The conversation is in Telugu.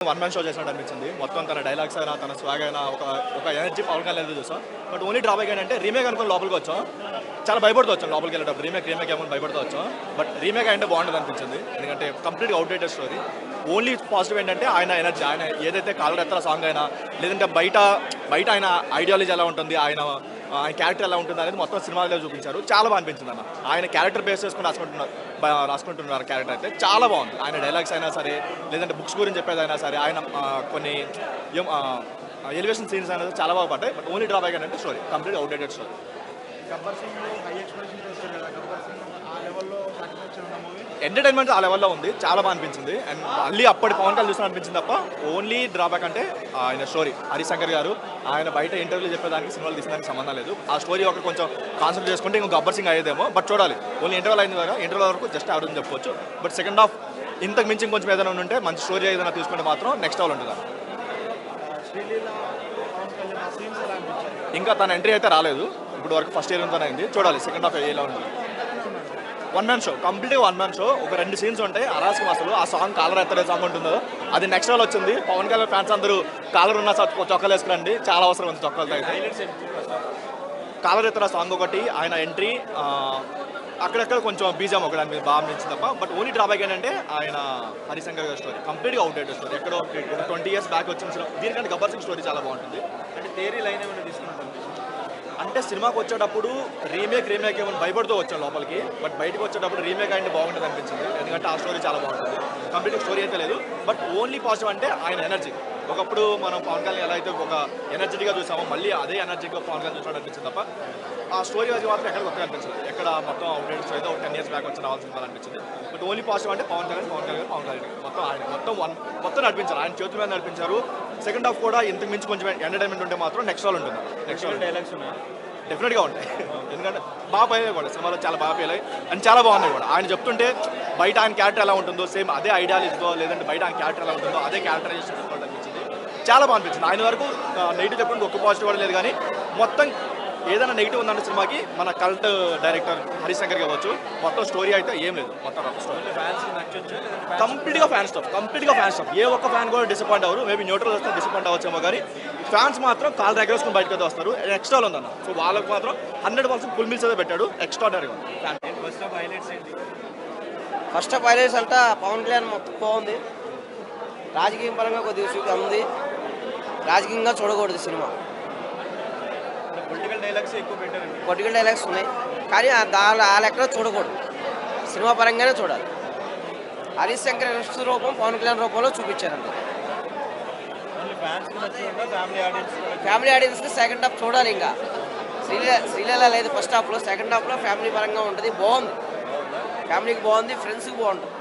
వన్ మ్యాన్ షో చేసినట్టు అనిపించింది. మొత్తం తన డైలాగ్స్ అయినా తన స్వాగ్ అయినా ఒక ఎనర్జీ పవన్ కళ్యాణ్ చూసాం. బట్ ఓన్లీ డ్రాబ్యాక్ ఏంటంటే రీమేక్ అనుకుని లోపలికి వచ్చాం, చాలా భయపడుతూ వచ్చాం లోపలికి వెళ్ళేటప్పుడు. రీమేక్ ఏమో భయపడుతూ వచ్చాం. బట్ రీమేక్ అంటే బాగుంటుంది అనిపించింది, ఎందుకంటే కంప్లీట్గా అవుట్డేటెడ్ స్టోరీ. ఓన్లీ పాజిటివ్ ఏంటంటే ఆయన ఎనర్జీ, ఆయన ఏదైతే కాలరెత్తల సాంగ్ అయినా లేదంటే బయట ఆయన ఐడియాలజీ ఎలా ఉంటుంది, ఆయన క్యారెక్టర్ ఎలా ఉంటుంది అనేది మొత్తం సినిమాలో చూపించారు. చాలా బాగా అనిపించింది అన్న. ఆయన క్యారెక్టర్ బేస్ చేసుకుని రాసుకుంటున్నారు క్యారెక్టర్ అయితే చాలా బాగుంది. ఆయన డైలాగ్స్ అయినా సరే లేదంటే బుక్స్ గురించి చెప్పేది అయినా సరే, ఆయన కొన్ని ఎలివేషన్ సీన్స్ అనేది చాలా బాగా పడ్డాయి. బట్ ఓన్లీ డ్రాబ్యాక్ ఏంటంటే story complete outdated story. Entertainment ఆ లెవెల్లో ఉంది, చాలా బాగా అనిపించింది. అండ్ మళ్ళీ అప్పటి పవన్ కళ్యాణ్ చూసిన అనిపించింది తప్ప ఓన్లీ డ్రాబ్యాక్ అంటే ఆయన స్టోరీ. హరిశంకర్ గారు ఆయన బయట ఇంటర్వ్యూలు చెప్పేదానికి సినిమాలు తీసేదానికి సంబంధం లేదు. ఆ స్టోరీ ఒక కొంచెం కాన్సెప్ట్ చేసుకుంటే ఇంకో గబ్బర్ సింగ్ అయ్యేదేమో. బట్ చూడాలి, ఓన్లీ ఇంటర్వ్యూల్ అయిన ద్వారా ఇంటర్వ్యూల్ వరకు జస్ట్ ఆవిడని చెప్పొచ్చు. బట్ సెకండ్ హాఫ్ ఇంతకు మించి ఇంకొంచెం ఏదైనా ఉంటే మంచి స్టోరీ ఏదైనా తీసుకుంటే మాత్రం నెక్స్ట్ లెవెల్ ఉంటుంది. ఇంకా తన ఎంట్రీ అయితే రాలేదు, ఇప్పుడు వరకు ఫస్ట్ ఇయర్ ఉందని అయింది. చూడాలి సెకండ్ హాఫ్ ఎలా ఉంటుంది. వన్ మ్యాన్ షో, కంప్లీట్గా వన్ మ్యాన్ షో. ఒక 2 సీన్స్ ఉంటాయి. అరాస్కి అసలు ఆ సాంగ్ కాలర్ ఎత్తడే సాంగ్ ఉంటుందో అది నెక్స్ట్ లెవెల్ వచ్చింది. పవన్ కళ్యాణ్ ఫ్యాన్స్ అందరూ కాలర్ ఉన్న చొక్కాలు వేసుకురండి, చాలా అవసరం ఉంది చొక్కాలతో అయితే. కాలర్ ఎత్తడ సాంగ్ ఒకటి, ఆయన ఎంట్రీ, అక్కడక్కడ కొంచెం బీజం ఒకటి దాని మీద బాగా అనిపించింది తప్ప. బట్ ఓన్లీ డ్రాబ్యాక్ ఏంటంటే ఆయన హరిశంకర్ గారి స్టోరీ కంప్లీట్గా అవుట్డేటెడ్ స్టోరీ. ఎక్కడో 20 years బ్యాక్ వచ్చిన దీనికంటే గబ్బర్ సింగ్ స్టోరీ చాలా బాగుంటుంది. అంటే థియరీ లైన్ ఏమైనా తీసుకుంటాం అంటే సినిమాకి వచ్చేటప్పుడు రీమేక్ ఏమైనా భయపడుతూ వచ్చాం లోపలికి. బట్ బయటకు వచ్చేటప్పుడు రీమేక్ అంటే బాగుంటుంది అనిపించింది, ఎందుకంటే ఆ స్టోరీ చాలా బాగుంటుంది. కంప్లీట్ స్టోరీ అయితే లేదు. బట్ ఓన్లీ పాజిటివ్ అంటే ఆయన ఎనర్జీ. ఒకప్పుడు మనం పవన్ కళ్యాణ్ ఎలా అయితే ఒక ఎనర్జెటిక్గా చూసామో మళ్ళీ అదే ఎనర్జీగా పవన్ కళ్యాణ్ చూసినట్టు అనిపించింది తప్ప ఆ స్టోరీ అది మాత్రం ఎక్కడ కొత్తగా అనిపించింది. ఎక్కడ మొత్తం అవుట్డేట్ స్టోరీ అయితే ఒక 10 years బ్యాక్ వచ్చి రావాల్సింది అనిపించింది. బట్ ఓన్లీ పాజిటివ్ అంటే పవన్ కళ్యాణ్ మొత్తం ఆయన మొత్తం నడిపించారు. ఆయన చేతుల మీద నడిపించారు. సెకండ్ హాఫ్ కూడా ఇంతకు మించి కొంచెం ఎంటర్టైన్మెంట్ ఉంటే మాత్రం నెక్స్ట్ లెవెల్ ఉంటుంది. నెక్స్ట్ లెవెల్ డైలాగ్స్ ఉన్నాయి, డెఫినెట్గా ఉంటాయి. ఎందుకంటే బాగా పోయాయి కూడా సినిమాలో, చాలా బాగా పోయాయి అండ్ చాలా బాగున్నాయి కూడా. ఆయన చెప్తుంటే బయట ఆయన క్యారెక్టర్ ఎలా ఉంటుందో సేమ్ అదే ఐడియాలజీతో, లేదంటే బయట ఆయన క్యారెక్టర్ ఎలా ఉంటుందో అదే క్యారెక్టరైజేషన్ అనిపించింది. చాలా బాగా అనిపించింది. ఆయన వరకు నెగిటివ్ చెప్పండి ఒక్క పాజిటివ్ కూడా లేదు, కానీ మొత్తం ఏదైనా నెగిటివ్ ఉందంటే సినిమాకి మన కల్ట్ డైరెక్టర్ హరిశంకర్ కావచ్చు. మొత్తం స్టోరీ అయితే ఏం లేదు, మొత్తం స్టోరీ కంప్లీట్గా ఫ్యాన్ స్టాఫ్. ఏ ఒక్క ఫ్యాన్ కూడా డిసప్పాయింట్ అవ్వరు. మేబీ న్యూట్రల్ వస్తే డిసప్పాయింట్ అవ్వచ్చేమో, కానీ ఫ్యాన్స్ మాత్రం కాల్ దగ్గరేసుకుని బయటకు అయితే వస్తారు. ఎక్స్ట్రా ఉందన్న. సో వాళ్ళకి మాత్రం 100% ఫుల్ మీల్స్ అయితే పెట్టాడు. ఎక్స్ట్రాడనరీగా ఫస్ట్ ఆఫ్ హైలైట్స్ అంతా పవన్ కళ్యాణ్ మొత్తం బాగుంది. రాజకీయం పరంగా కొద్దిగా ఉంది, రాజకీయంగా చూడకూడదు సినిమా. పొలిటికల్ డైలాగ్స్ ఉన్నాయి, కానీ ఆ లెక్కలో చూడకూడదు, సినిమా పరంగానే చూడాలి. హరిశంకర్ రూపం పవన్ కళ్యాణ్ రూపంలో చూపించారండి. ఫ్యామిలీ ఆడియన్స్కి సెకండ్ హాఫ్ చూడాలి. ఇంకా శ్రీలీల లేదు ఫస్ట్ హాఫ్లో, సెకండ్ హాఫ్లో ఫ్యామిలీ పరంగా ఉంటుంది. బాగుంది, ఫ్యామిలీకి బాగుంది, ఫ్రెండ్స్కి బాగుంటుంది.